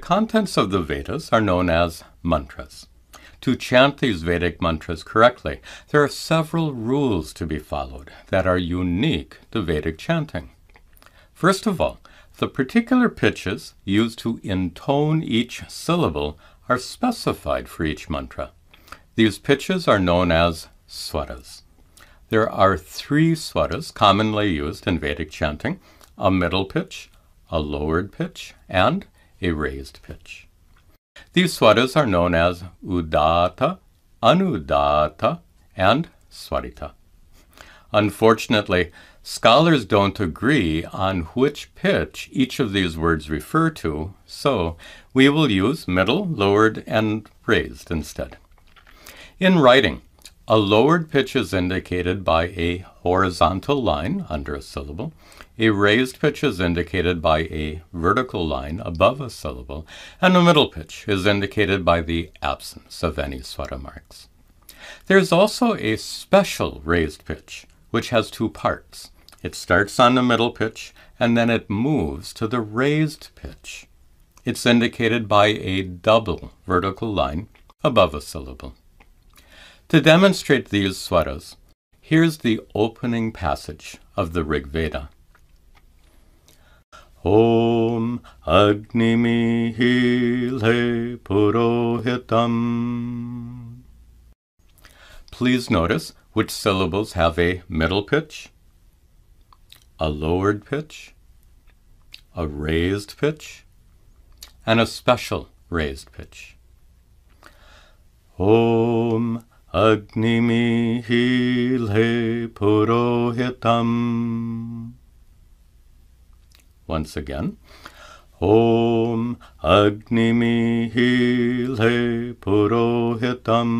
contents of the Vedas are known as mantras. To chant these Vedic mantras correctly, there are several rules to be followed that are unique to Vedic chanting. First of all, the particular pitches used to intone each syllable are specified for each mantra. These pitches are known as swaras. There are 3 swaras commonly used in Vedic chanting: a middle pitch, a lowered pitch, and a raised pitch. These swaras are known as udata, anudata, and swarita. Unfortunately, scholars don't agree on which pitch each of these words refer to, so we will use middle, lowered, and raised instead. In writing, a lowered pitch is indicated by a horizontal line under a syllable. A raised pitch is indicated by a vertical line above a syllable, and a middle pitch is indicated by the absence of any swara marks. There's also a special raised pitch, which has 2 parts. It starts on the middle pitch, and then it moves to the raised pitch. It's indicated by a double vertical line above a syllable. To demonstrate these swaras, here's the opening passage of the Rig Veda. Om Agnimihile Purohitam. Please notice which syllables have a middle pitch, a lowered pitch, a raised pitch, and a special raised pitch. Om Agnimihile Purohitam. Once again, Om Agnimihile Purohitam.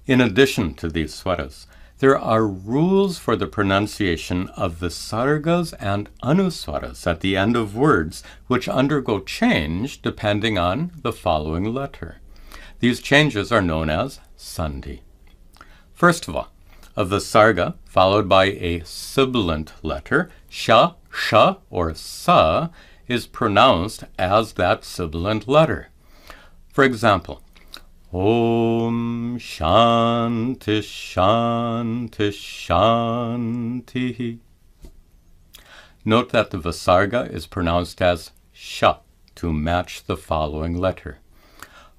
In addition to these swaras, there are rules for the pronunciation of the sargas and anuswaras at the end of words which undergo change depending on the following letter. These changes are known as sandhi. First of all, of the sarga followed by a sibilant letter, sha, sha, or sa is pronounced as that sibilant letter. For example, Om Shanti Shanti Shanti. Note that the visarga is pronounced as sha to match the following letter.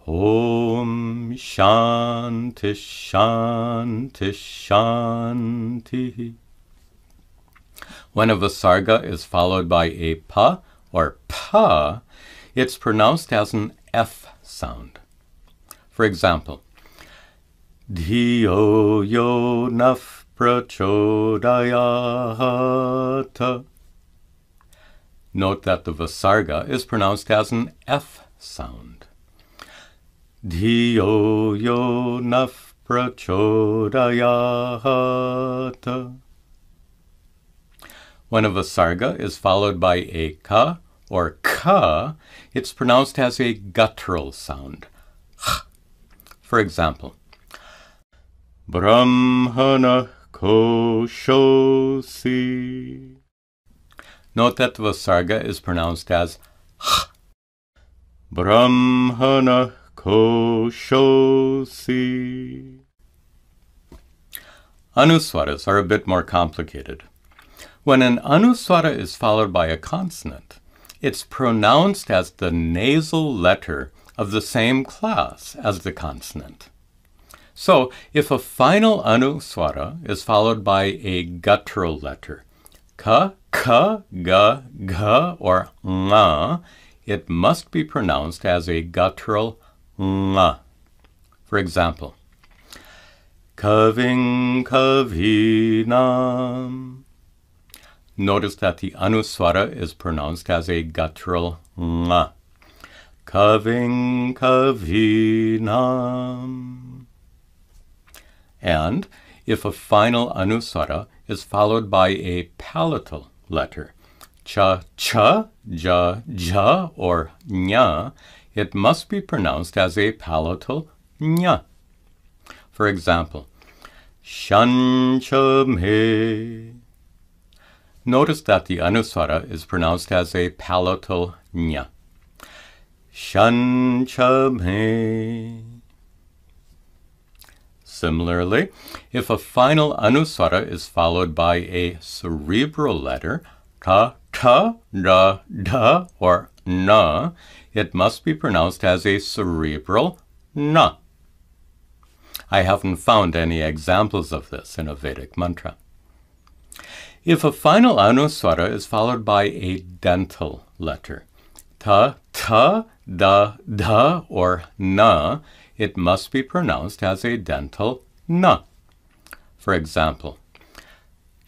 Om Shanti Shanti Shanti. When a visarga is followed by a pa or pa, it's pronounced as an F sound. For example, Dhiyo yo naf prachodayata. Note that the visarga is pronounced as an F sound. Dhiyo yo naf prachodayata. When a visarga is followed by a ka or ka, it's pronounced as a guttural sound. For example, Brahmana koshosi. Note that the visarga is pronounced as h. Brahmana koshosi. Anuswaras are a bit more complicated. When an anuswara is followed by a consonant, it's pronounced as the nasal letter of the same class as the consonant. So, if a final anuswara is followed by a guttural letter, ka, ka, ga, ga, or nga, it must be pronounced as a guttural nga. For example, kaving kavinam. Notice that the anuswara is pronounced as a guttural nga. Kaving kavinam. And if a final anuswara is followed by a palatal letter, cha, cha, ja, ja, or nya, it must be pronounced as a palatal nya. For example, shanchame. Notice that the anuswara is pronounced as a palatal nya. Shanchame. Similarly, if a final anuswara is followed by a cerebral letter, ta, ta, da, da, or na, it must be pronounced as a cerebral na. I haven't found any examples of this in a Vedic mantra. If a final anuswara is followed by a dental letter, ta, ta, da, da, or na, it must be pronounced as a dental na. For example,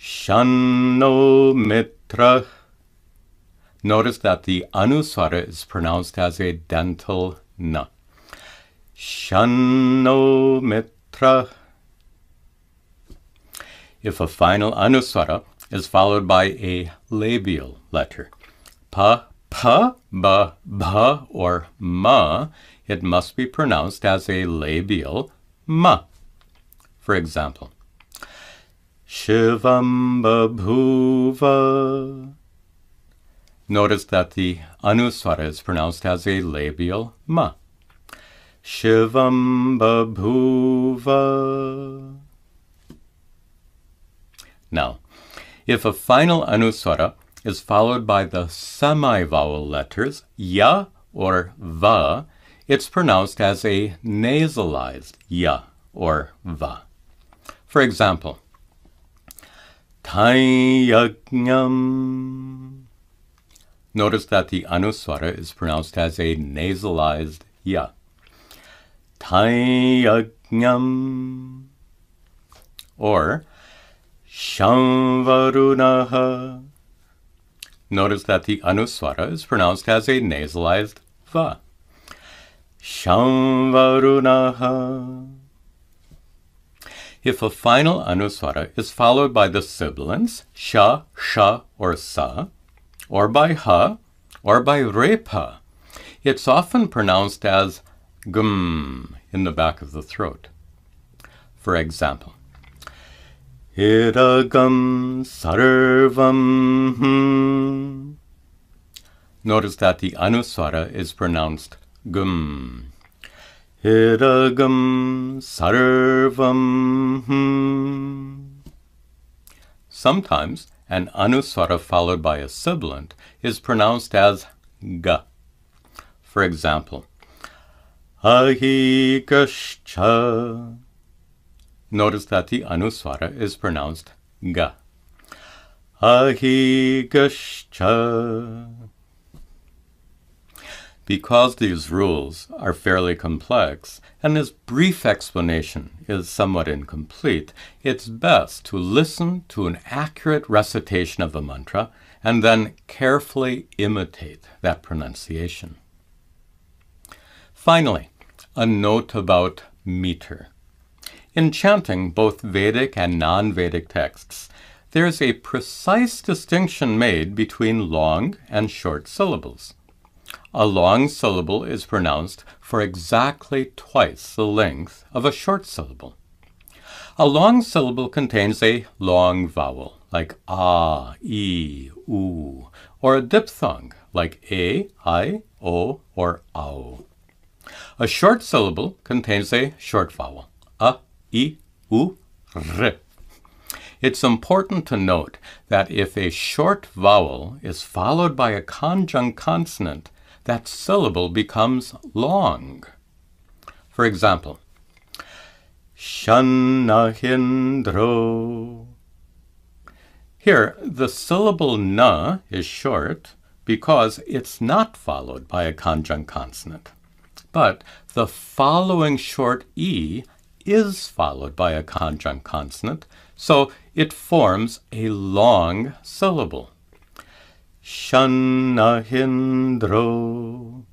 Shanno mitra. Notice that the anuswara is pronounced as a dental na. Shanno mitra. If a final anuswara is followed by a labial letter, pa, pa, ba, ba, or ma, it must be pronounced as a labial ma. For example, Shivam babhuva. Notice that the anuswara is pronounced as a labial ma. Shivam babhuva. Now, if a final anuswara is followed by the semi-vowel letters ya or va, it's pronounced as a nasalized ya or va. For example, Tayagnyam. Notice that the anuswara is pronounced as a nasalized ya. Tayagnyam. Or Shamvarunaha. Notice that the anuswara is pronounced as a nasalized va. Shamvarunaha. If a final anuswara is followed by the sibilants sha, sha, or sa, or by ha, or by repa, it's often pronounced as gum in the back of the throat. For example, Idagam sarvam. Notice that the anuswara is pronounced gum. Idagam sarvam. Sometimes an anuswara followed by a sibilant is pronounced as ga. For example, Ahikascha. Notice that the anuswara is pronounced ga. Ahikascha. Because these rules are fairly complex, and this brief explanation is somewhat incomplete, it's best to listen to an accurate recitation of a mantra and then carefully imitate that pronunciation. Finally, a note about meter. In chanting both Vedic and non-Vedic texts, there's a precise distinction made between long and short syllables. A long syllable is pronounced for exactly twice the length of a short syllable. A long syllable contains a long vowel, like a, e, u, or a diphthong, like a, I, o, or ao. A short syllable contains a short vowel, a, I, U, R. It's important to note that if a short vowel is followed by a conjunct consonant, that syllable becomes long. For example, Shannahindro. Here, the syllable na is short because it's not followed by a conjunct consonant. But the following short e is followed by a conjunct consonant, so it forms a long syllable. Shannahindro.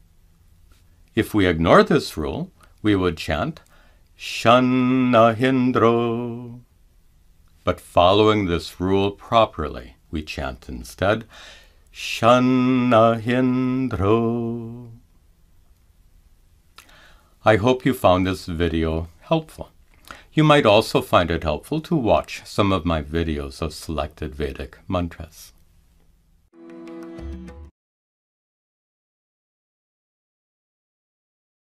If we ignore this rule, we would chant Shannahindro. But following this rule properly, we chant instead Shannahindro. I hope you found this video helpful. You might also find it helpful to watch some of my videos of selected Vedic mantras.